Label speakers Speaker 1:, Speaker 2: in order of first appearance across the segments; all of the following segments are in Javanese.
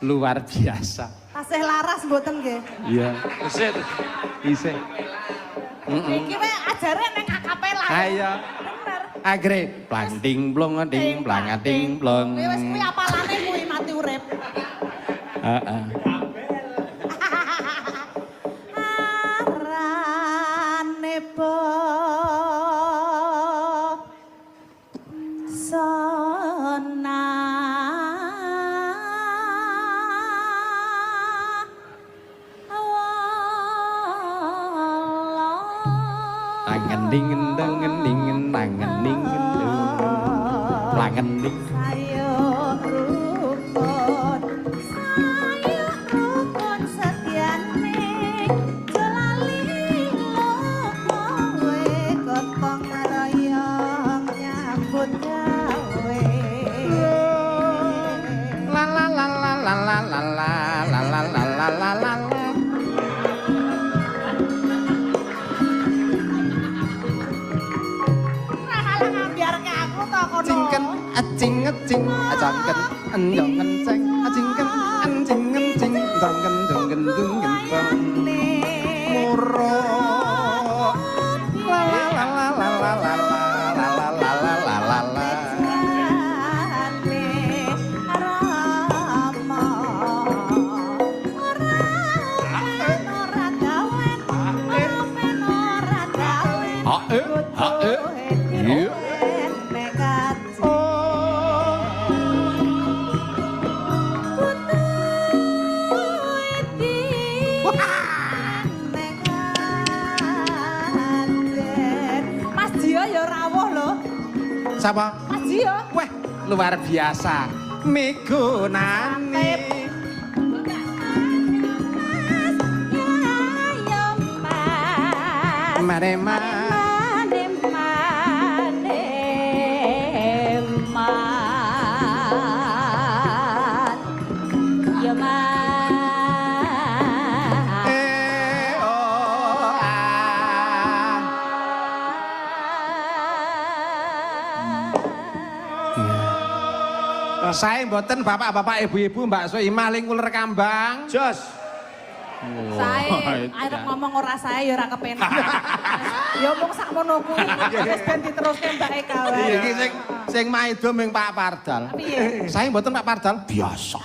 Speaker 1: luar biasa.
Speaker 2: Tasih laras mboten nggih.
Speaker 1: Iya. Isih.
Speaker 2: Iki wae ajare ning akapela.
Speaker 1: Ayo.
Speaker 2: Bener.
Speaker 1: Agre blanding blong ding blangating blong.
Speaker 2: Kuwi wis kuwi apalane kuwi mati urip.
Speaker 1: Heeh.
Speaker 2: Arane po sona
Speaker 1: tangan dingin dengan dingin tangan dingin tangan ding
Speaker 2: rukun setiane jelali lokowe gotong royong nyambut gawe
Speaker 1: la la la la la la la la la la la la la. Cingken acing acing acangken anjong kenceng acingken anjing kencing dongken dongken dongken dong muro la la la la la la la la la la la la la Siapa?
Speaker 2: Mas Dio.
Speaker 1: Wah, luar biasa. Migunani. Mare saya mboten bapak-bapak ibu-ibu Mbak Soimah ling uler kambang.
Speaker 3: Jos.
Speaker 2: Saya arep ngomong ora saya ya ora kepenak. Ya mung sakmono kuwi wis ben diteruske Mbak Eka wae.
Speaker 1: Iki sing maido ming Pak Pardal.
Speaker 2: Piye?
Speaker 1: Saya mboten Pak Pardal biasa.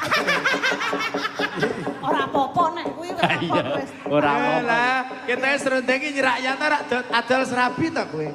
Speaker 2: Ora apa-apa nek kuwi wis.
Speaker 1: Ora apa-apa.
Speaker 3: Lah, kita serundeng iki rakyat ora adol serabi ta kowe.